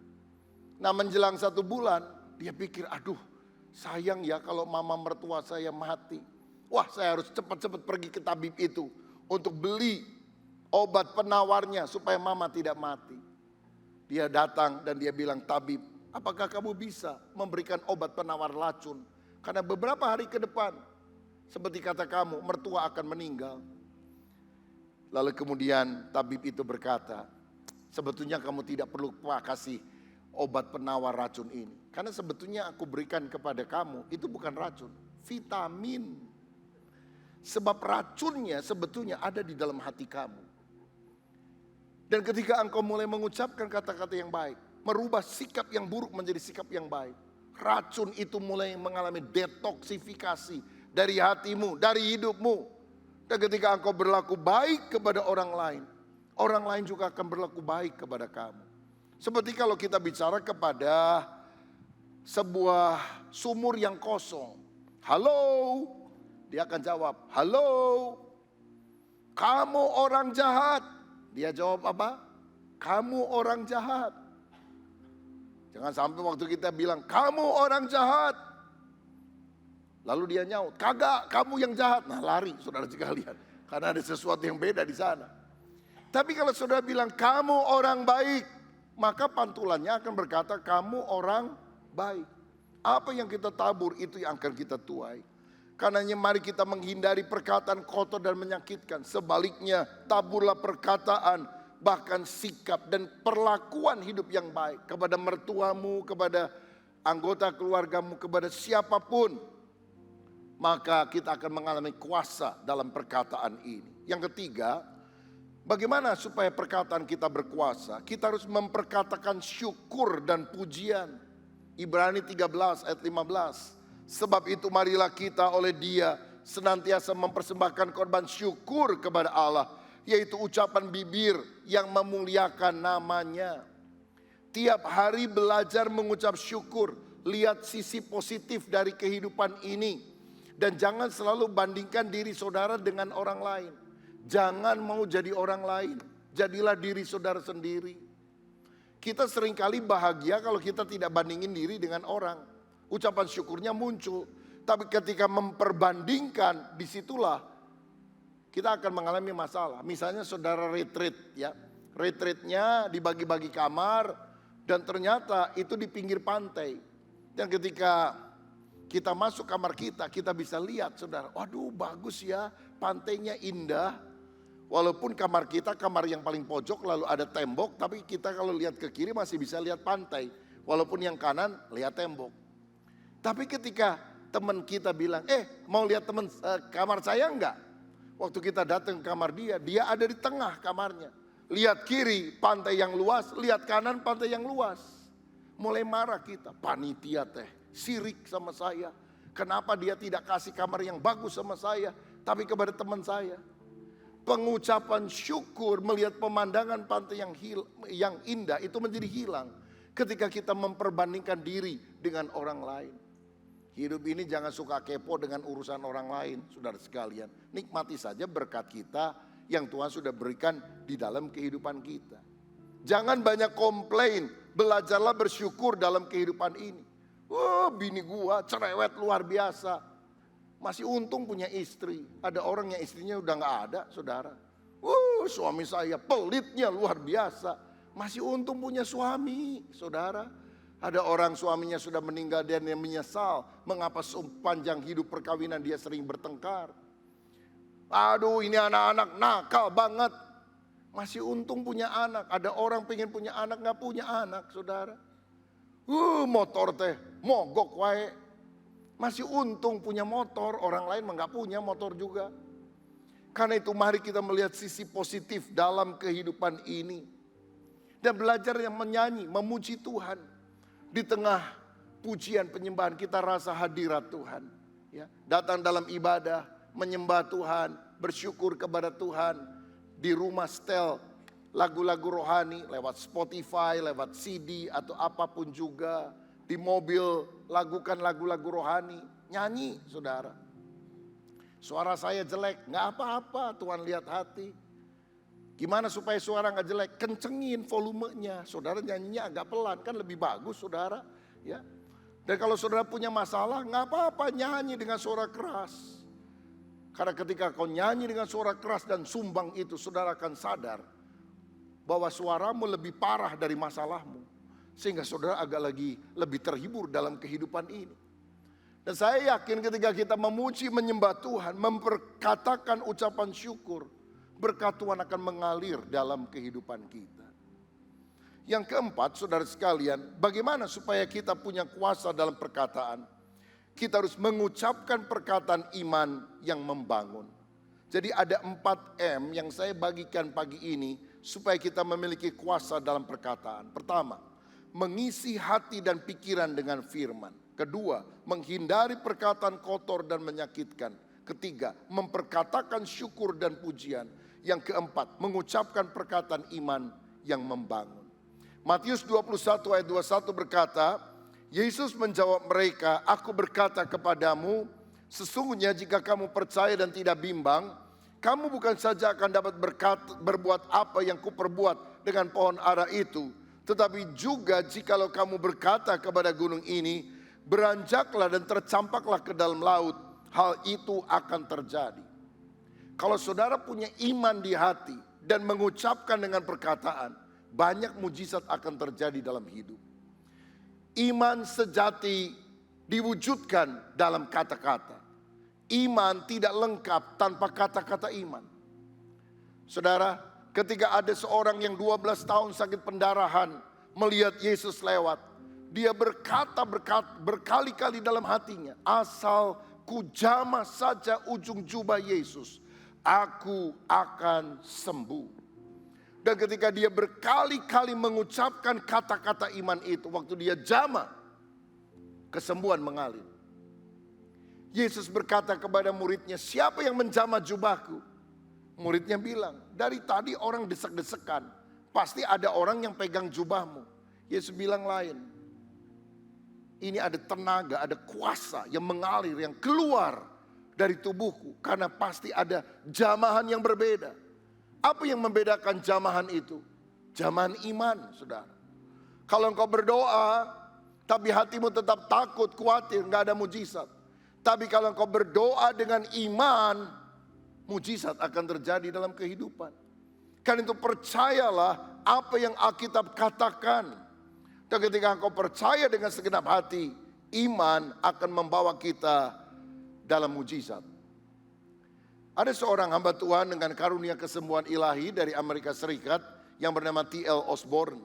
Nah menjelang 1 bulan dia pikir aduh sayang ya kalau mama mertua saya mati. Wah saya harus cepat-cepat pergi ke tabib itu untuk beli obat penawarnya supaya mama tidak mati. Dia datang dan dia bilang tabib apakah kamu bisa memberikan obat penawar racun. Karena beberapa hari ke depan seperti kata kamu mertua akan meninggal. Lalu kemudian tabib itu berkata sebetulnya kamu tidak perlu kasih obat penawar racun ini. Karena sebetulnya aku berikan kepada kamu itu bukan racun, vitamin. Sebab racunnya sebetulnya ada di dalam hati kamu. Dan ketika engkau mulai mengucapkan kata-kata yang baik, merubah sikap yang buruk menjadi sikap yang baik, racun itu mulai mengalami detoksifikasi dari hatimu, dari hidupmu. Dan ketika engkau berlaku baik kepada orang lain juga akan berlaku baik kepada kamu. Seperti kalau kita bicara kepada sebuah sumur yang kosong. Halo, dia akan jawab, halo, kamu orang jahat. Dia jawab apa? kamu orang jahat. Jangan sampai waktu kita bilang, kamu orang jahat. Lalu dia nyaut, kagak, kamu yang jahat. Nah lari saudara sekalian, karena ada sesuatu yang beda di sana. Tapi kalau saudara bilang, kamu orang baik, maka pantulannya akan berkata, kamu orang baik. Apa yang kita tabur, itu yang akan kita tuai. Karenanya mari kita menghindari perkataan kotor dan menyakitkan. Sebaliknya, taburlah perkataan, bahkan sikap dan perlakuan hidup yang baik. Kepada mertuamu, kepada anggota keluargamu, kepada siapapun. Maka kita akan mengalami kuasa dalam perkataan ini. Yang ketiga, bagaimana supaya perkataan kita berkuasa? Kita harus memperkatakan syukur dan pujian. Ibrani 13 ayat 15. Sebab itu marilah kita oleh Dia senantiasa mempersembahkan korban syukur kepada Allah, yaitu ucapan bibir yang memuliakan namanya. Tiap hari belajar mengucap syukur, lihat sisi positif dari kehidupan ini. Dan jangan selalu bandingkan diri saudara dengan orang lain. Jangan mau jadi orang lain, jadilah diri saudara sendiri. Kita seringkali bahagia kalau kita tidak bandingin diri dengan orang. Ucapan syukurnya muncul. Tapi ketika memperbandingkan, disitulah kita akan mengalami masalah. Misalnya saudara retreat ya. Retreatnya dibagi-bagi kamar dan ternyata itu di pinggir pantai. Dan ketika kita masuk kamar kita bisa lihat saudara. Waduh bagus ya, pantainya indah. Walaupun kamar kita kamar yang paling pojok lalu ada tembok. Tapi kita kalau lihat ke kiri masih bisa lihat pantai. Walaupun yang kanan lihat tembok. Tapi ketika teman kita bilang, mau lihat kamar saya enggak? Waktu kita datang ke kamar dia ada di tengah kamarnya. Lihat kiri pantai yang luas, lihat kanan pantai yang luas. Mulai marah kita, panitia sirik sama saya. Kenapa dia tidak kasih kamar yang bagus sama saya, tapi kepada teman saya. Pengucapan syukur melihat pemandangan pantai yang indah itu menjadi hilang ketika kita memperbandingkan diri dengan orang lain. Hidup ini jangan suka kepo dengan urusan orang lain, saudara sekalian. Nikmati saja berkat kita yang Tuhan sudah berikan di dalam kehidupan kita. Jangan banyak komplain, belajarlah bersyukur dalam kehidupan ini. Bini gua cerewet luar biasa. Masih untung punya istri. Ada orang yang istrinya udah gak ada, saudara. Suami saya pelitnya luar biasa. Masih untung punya suami, saudara. Ada orang suaminya sudah meninggal dan dia menyesal. Mengapa sepanjang hidup perkawinan dia sering bertengkar. Aduh ini anak-anak nakal banget. Masih untung punya anak. Ada orang pengen punya anak gak punya anak, saudara. Motor mogok wae. Masih untung punya motor, orang lain gak punya motor juga. Karena itu mari kita melihat sisi positif dalam kehidupan ini. Dan belajar yang menyanyi, memuji Tuhan. Di tengah pujian penyembahan kita rasa hadirat Tuhan. Ya, datang dalam ibadah, menyembah Tuhan, bersyukur kepada Tuhan. Di rumah setel lagu-lagu rohani lewat Spotify, lewat CD atau apapun juga. Di mobil lagukan lagu-lagu rohani, nyanyi saudara. Suara saya jelek, gak apa-apa, Tuhan lihat hati. Gimana supaya suara gak jelek? Kencengin volumenya, saudara nyanyinya agak pelan, kan lebih bagus saudara. Ya. Dan kalau saudara punya masalah, gak apa-apa nyanyi dengan suara keras. Karena ketika kau nyanyi dengan suara keras dan sumbang itu, saudara akan sadar bahwa suaramu lebih parah dari masalahmu. Sehingga saudara agak lagi lebih terhibur dalam kehidupan ini. Dan saya yakin ketika kita memuji menyembah Tuhan, memperkatakan ucapan syukur, berkat Tuhan akan mengalir dalam kehidupan kita. Yang keempat, saudara sekalian, bagaimana supaya kita punya kuasa dalam perkataan? Kita harus mengucapkan perkataan iman yang membangun. Jadi ada 4M yang saya bagikan pagi ini supaya kita memiliki kuasa dalam perkataan. Pertama, mengisi hati dan pikiran dengan firman. Kedua, menghindari perkataan kotor dan menyakitkan. Ketiga, memperkatakan syukur dan pujian. Yang keempat, mengucapkan perkataan iman yang membangun. Matius 21 ayat 21 berkata, Yesus menjawab mereka, aku berkata kepadamu, sesungguhnya jika kamu percaya dan tidak bimbang, Kamu bukan saja akan dapat berbuat apa yang kuperbuat dengan pohon ara itu, tetapi juga jikalau kamu berkata kepada gunung ini, beranjaklah dan tercampaklah ke dalam laut, hal itu akan terjadi. Kalau saudara punya iman di hati dan mengucapkan dengan perkataan, banyak mujizat akan terjadi dalam hidup. Iman sejati diwujudkan dalam kata-kata. Iman tidak lengkap tanpa kata-kata iman. Saudara, ketika ada seorang yang 12 tahun sakit pendarahan melihat Yesus lewat, dia berkata berkali-kali dalam hatinya, asal ku jamah saja ujung jubah Yesus, aku akan sembuh. Dan ketika dia berkali-kali mengucapkan kata-kata iman itu, waktu dia jamah, kesembuhan mengalir. Yesus berkata kepada muridnya, siapa yang menjamah jubahku? Muridnya bilang, dari tadi orang desek-desekan, pasti ada orang yang pegang jubahmu. Yesus bilang lain. Ini ada tenaga, ada kuasa yang mengalir, yang keluar dari tubuhku. Karena pasti ada jamahan yang berbeda. Apa yang membedakan jamahan itu? Jamahan iman, saudara. Kalau engkau berdoa, tapi hatimu tetap takut, khawatir, gak ada mujizat. Tapi kalau engkau berdoa dengan iman, mujizat akan terjadi dalam kehidupan. Karena itu percayalah apa yang Alkitab katakan. Dan ketika engkau percaya dengan segenap hati, iman akan membawa kita dalam mujizat. Ada seorang hamba Tuhan dengan karunia kesembuhan ilahi dari Amerika Serikat yang bernama T.L. Osborne.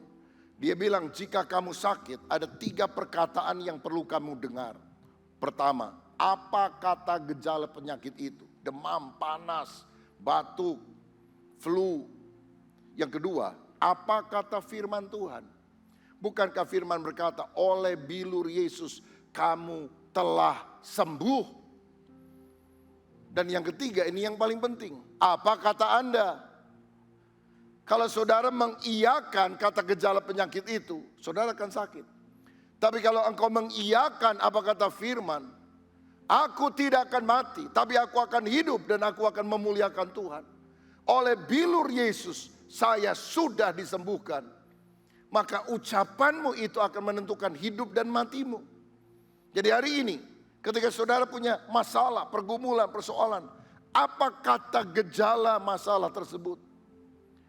Dia bilang, jika kamu sakit, ada 3 perkataan yang perlu kamu dengar. Pertama, apa kata gejala penyakit itu? Demam, panas, batuk, flu. Yang kedua, apa kata firman Tuhan? Bukankah firman berkata, oleh bilur Yesus kamu telah sembuh? Dan yang ketiga, ini yang paling penting. Apa kata Anda? Kalau saudara mengiyakan kata gejala penyakit itu, saudara akan sakit. Tapi kalau engkau mengiyakan apa kata firman, aku tidak akan mati, tapi aku akan hidup dan aku akan memuliakan Tuhan. Oleh bilur Yesus, saya sudah disembuhkan. Maka ucapanmu itu akan menentukan hidup dan matimu. Jadi hari ini, ketika saudara punya masalah, pergumulan, persoalan, apa kata gejala masalah tersebut?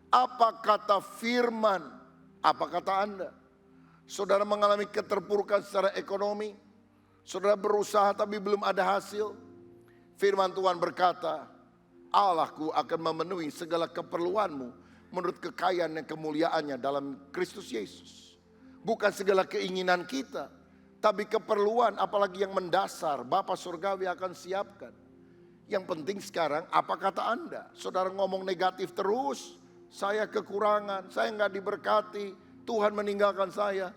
Apa kata firman? Apa kata Anda? Saudara mengalami keterpurukan secara ekonomi, saudara berusaha tapi belum ada hasil. Firman Tuhan berkata, Allahku akan memenuhi segala keperluanmu menurut kekayaan dan kemuliaannya dalam Kristus Yesus. Bukan segala keinginan kita, tapi keperluan apalagi yang mendasar Bapa Surgawi akan siapkan. Yang penting sekarang apa kata Anda? Saudara ngomong negatif terus, saya kekurangan, saya nggak diberkati, Tuhan meninggalkan saya.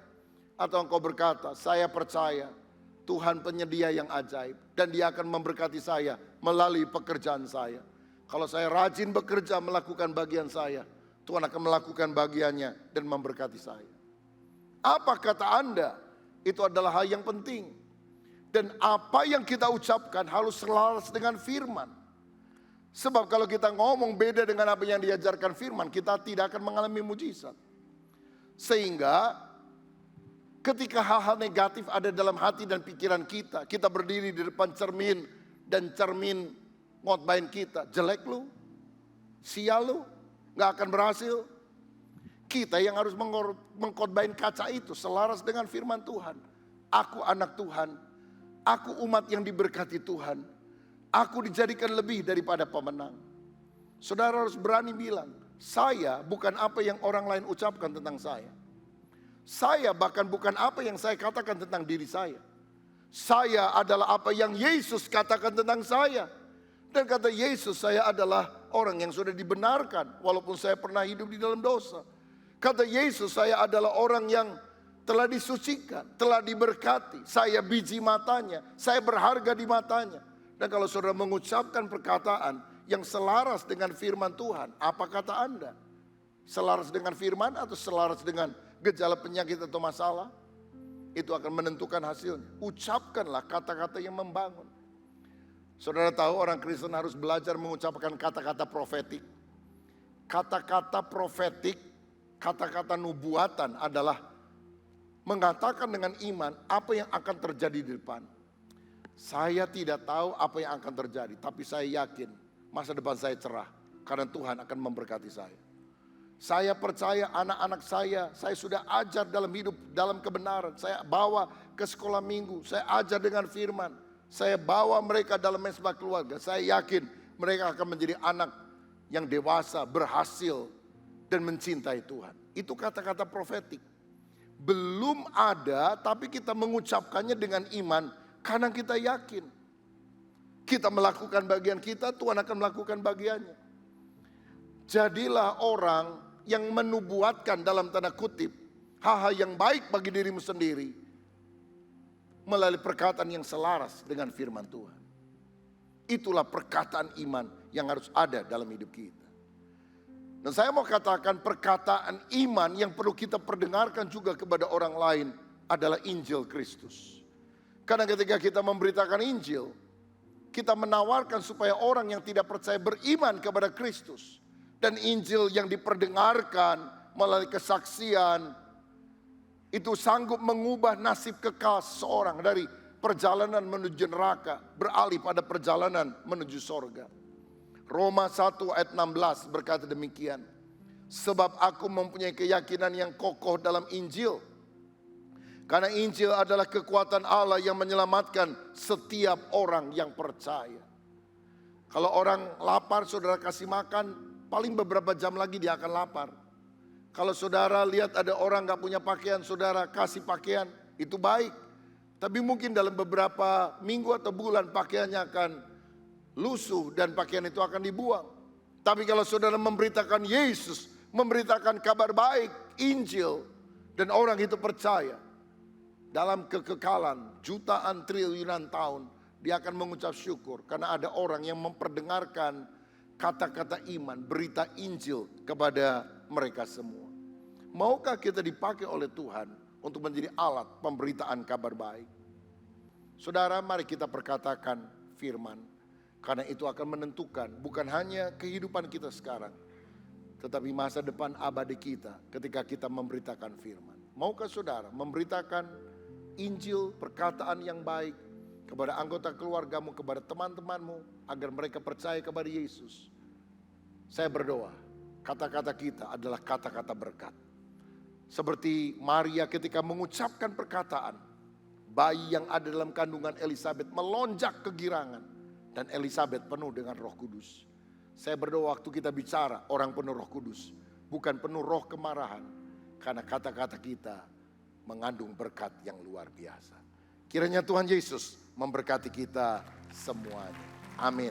Atau engkau berkata, saya percaya Tuhan penyedia yang ajaib dan Dia akan memberkati saya melalui pekerjaan saya. Kalau saya rajin bekerja melakukan bagian saya, Tuhan akan melakukan bagiannya dan memberkati saya. Apa kata Anda? Itu adalah hal yang penting. Dan apa yang kita ucapkan harus selaras dengan firman. Sebab kalau kita ngomong beda dengan apa yang diajarkan firman, kita tidak akan mengalami mujizat. Sehingga ketika hal-hal negatif ada dalam hati dan pikiran kita, kita berdiri di depan cermin dan cermin ngotbahin kita, jelek lu, sial lu, gak akan berhasil. Kita yang harus mengkhotbahin kaca itu selaras dengan firman Tuhan. Aku anak Tuhan, aku umat yang diberkati Tuhan, aku dijadikan lebih daripada pemenang. Saudara harus berani bilang, saya bukan apa yang orang lain ucapkan tentang saya. Saya bahkan bukan apa yang saya katakan tentang diri saya. Saya adalah apa yang Yesus katakan tentang saya. Dan kata Yesus, saya adalah orang yang sudah dibenarkan walaupun saya pernah hidup di dalam dosa. Kata Yesus, saya adalah orang yang telah disucikan, telah diberkati. Saya biji matanya, saya berharga di matanya. Dan kalau saudara mengucapkan perkataan yang selaras dengan firman Tuhan, apa kata Anda? Selaras dengan firman atau selaras dengan gejala penyakit atau masalah? Itu akan menentukan hasilnya. Ucapkanlah kata-kata yang membangun. Saudara tahu orang Kristen harus belajar mengucapkan kata-kata profetik. Kata-kata profetik, kata-kata nubuatan adalah mengatakan dengan iman apa yang akan terjadi di depan. Saya tidak tahu apa yang akan terjadi, tapi saya yakin masa depan saya cerah karena Tuhan akan memberkati saya. Saya percaya anak-anak saya sudah ajar dalam hidup, dalam kebenaran. Saya bawa ke sekolah minggu, saya ajar dengan firman. Saya bawa mereka dalam mesbah keluarga. Saya yakin mereka akan menjadi anak yang dewasa, berhasil, dan mencintai Tuhan. Itu kata-kata profetik. Belum ada, tapi kita mengucapkannya dengan iman karena kita yakin. Kita melakukan bagian kita, Tuhan akan melakukan bagiannya. Jadilah orang yang menubuatkan dalam tanda kutip hal-hal yang baik bagi dirimu sendiri melalui perkataan yang selaras dengan firman Tuhan. Itulah perkataan iman yang harus ada dalam hidup kita. Dan saya mau katakan perkataan iman yang perlu kita perdengarkan juga kepada orang lain adalah Injil Kristus. Karena ketika kita memberitakan Injil, kita menawarkan supaya orang yang tidak percaya beriman kepada Kristus. Dan Injil yang diperdengarkan melalui kesaksian itu sanggup mengubah nasib kekal seseorang dari perjalanan menuju neraka beralih pada perjalanan menuju sorga. Roma 1 ayat 16 berkata demikian. Sebab aku mempunyai keyakinan yang kokoh dalam Injil. Karena Injil adalah kekuatan Allah yang menyelamatkan setiap orang yang percaya. Kalau orang lapar, saudara kasih makan, paling beberapa jam lagi dia akan lapar. Kalau saudara lihat ada orang gak punya pakaian, saudara kasih pakaian, itu baik. Tapi mungkin dalam beberapa minggu atau bulan pakaiannya akan lusuh dan pakaian itu akan dibuang. Tapi kalau saudara memberitakan Yesus, memberitakan kabar baik, Injil, dan orang itu percaya, dalam kekekalan jutaan triliunan tahun, dia akan mengucap syukur. Karena ada orang yang memperdengarkan kata-kata iman, berita Injil kepada mereka semua. Maukah kita dipakai oleh Tuhan untuk menjadi alat pemberitaan kabar baik? Saudara, mari kita perkatakan firman. Karena itu akan menentukan bukan hanya kehidupan kita sekarang, tetapi masa depan abadi kita ketika kita memberitakan firman. Maukah saudara memberitakan Injil, perkataan yang baik kepada anggota keluargamu, kepada teman-temanmu, agar mereka percaya kepada Yesus? Saya berdoa, kata-kata kita adalah kata-kata berkat. Seperti Maria ketika mengucapkan perkataan, bayi yang ada dalam kandungan Elisabet melonjak kegirangan, dan Elisabet penuh dengan Roh Kudus. Saya berdoa waktu kita bicara, orang penuh Roh Kudus, bukan penuh roh kemarahan, karena kata-kata kita mengandung berkat yang luar biasa. Kiranya Tuhan Yesus memberkati kita semuanya. Amin.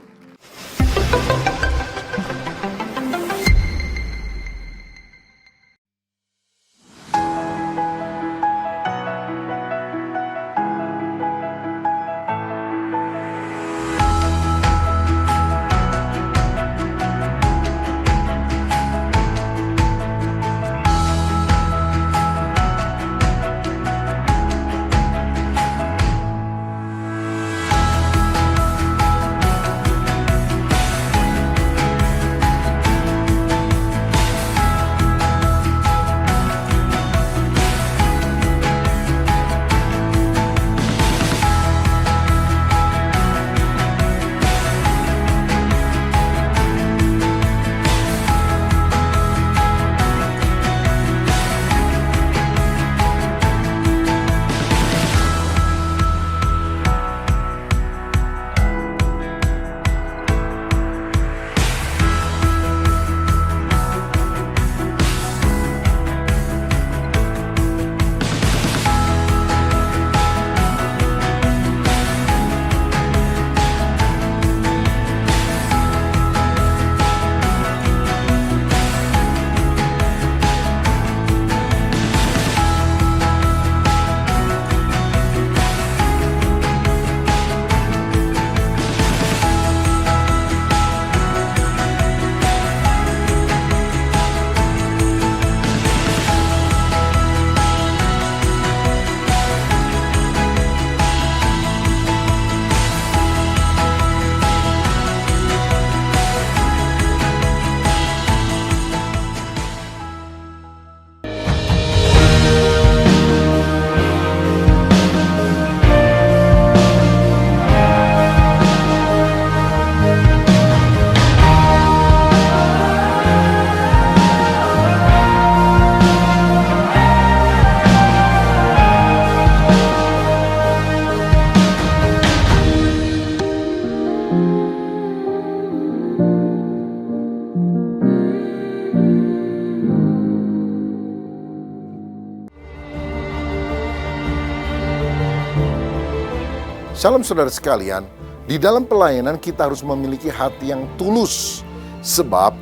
Shalom saudara sekalian, di dalam pelayanan kita harus memiliki hati yang tulus. Sebab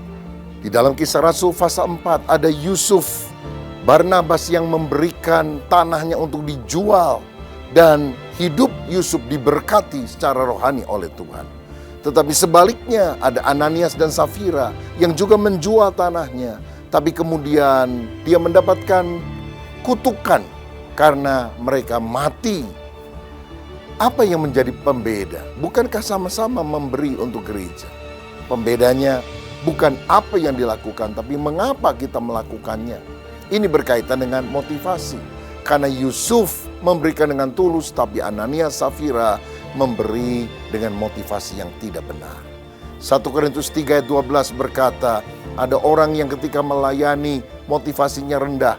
di dalam Kisah Rasul pasal 4 ada Yusuf, Barnabas yang memberikan tanahnya untuk dijual. Dan hidup Yusuf diberkati secara rohani oleh Tuhan. Tetapi sebaliknya ada Ananias dan Safira yang juga menjual tanahnya. Tapi kemudian dia mendapatkan kutukan karena mereka mati. Apa yang menjadi pembeda? Bukankah sama-sama memberi untuk gereja? Pembedanya bukan apa yang dilakukan, tapi mengapa kita melakukannya. Ini berkaitan dengan motivasi. Karena Yusuf memberikan dengan tulus, tapi Ananias Safira memberi dengan motivasi yang tidak benar. 1 Korintus 3 ayat 12 berkata, ada orang yang ketika melayani motivasinya rendah,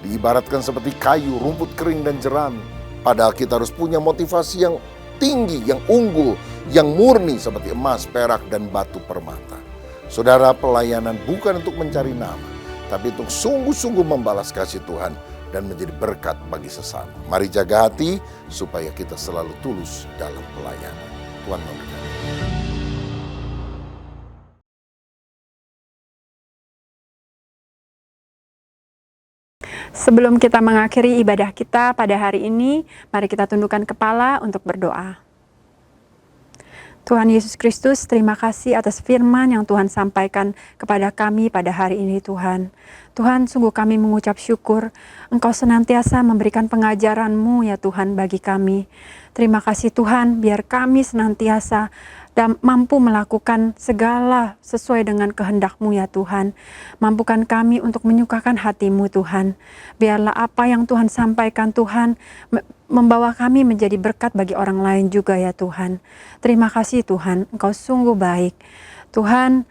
diibaratkan seperti kayu, rumput kering dan jerami. Padahal kita harus punya motivasi yang tinggi, yang unggul, yang murni seperti emas, perak, dan batu permata. Saudara, pelayanan bukan untuk mencari nama, tapi untuk sungguh-sungguh membalas kasih Tuhan dan menjadi berkat bagi sesama. Mari jaga hati supaya kita selalu tulus dalam pelayanan. Tuhan memberkati. Sebelum kita mengakhiri ibadah kita pada hari ini, mari kita tundukkan kepala untuk berdoa. Tuhan Yesus Kristus, terima kasih atas firman yang Tuhan sampaikan kepada kami pada hari ini Tuhan. Tuhan, sungguh kami mengucap syukur Engkau senantiasa memberikan pengajaran-Mu ya Tuhan bagi kami. Terima kasih Tuhan, biar kami senantiasa dan mampu melakukan segala sesuai dengan kehendak-Mu ya Tuhan. Mampukan kami untuk menyukakan hati-Mu Tuhan. Biarlah apa yang Tuhan sampaikan Tuhan membawa kami menjadi berkat bagi orang lain juga ya Tuhan. Terima kasih Tuhan, Engkau sungguh baik. Tuhan,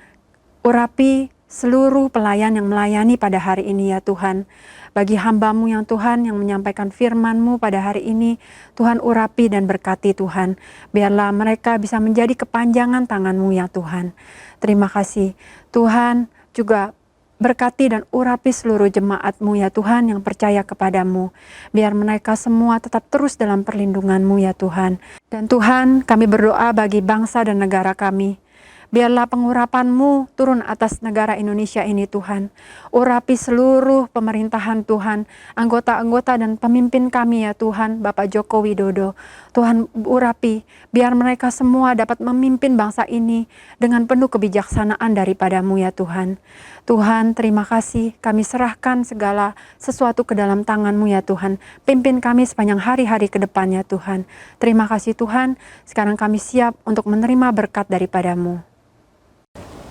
urapi seluruh pelayan yang melayani pada hari ini ya Tuhan. Bagi hamba-Mu yang Tuhan yang menyampaikan firman-Mu pada hari ini, Tuhan urapi dan berkati Tuhan. Biarlah mereka bisa menjadi kepanjangan tangan-Mu ya Tuhan. Terima kasih. Tuhan juga berkati dan urapi seluruh jemaat-Mu ya Tuhan yang percaya kepadamu. Biar mereka semua tetap terus dalam perlindungan-Mu ya Tuhan. Dan Tuhan, kami berdoa bagi bangsa dan negara kami. Biarlah pengurapan-Mu turun atas negara Indonesia ini Tuhan. Urapi seluruh pemerintahan Tuhan, anggota-anggota dan pemimpin kami ya Tuhan, Bapak Joko Widodo. Tuhan urapi, biar mereka semua dapat memimpin bangsa ini dengan penuh kebijaksanaan daripada-Mu ya Tuhan. Tuhan, terima kasih, kami serahkan segala sesuatu ke dalam tangan-Mu ya Tuhan. Pimpin kami sepanjang hari-hari ke depan ya Tuhan. Terima kasih Tuhan, sekarang kami siap untuk menerima berkat daripada-Mu.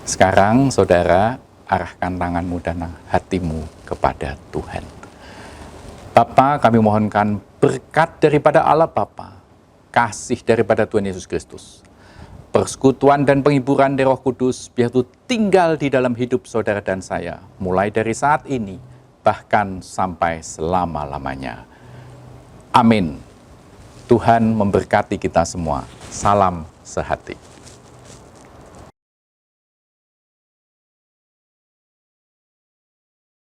Sekarang saudara arahkan tanganmu dan hatimu kepada Tuhan. Bapa, kami mohonkan berkat daripada Allah Bapa, kasih daripada Tuhan Yesus Kristus, persekutuan dan penghiburan dari Roh Kudus biar itu tinggal di dalam hidup saudara dan saya, mulai dari saat ini bahkan sampai selama-lamanya. Amin. Tuhan memberkati kita semua. Salam sehati.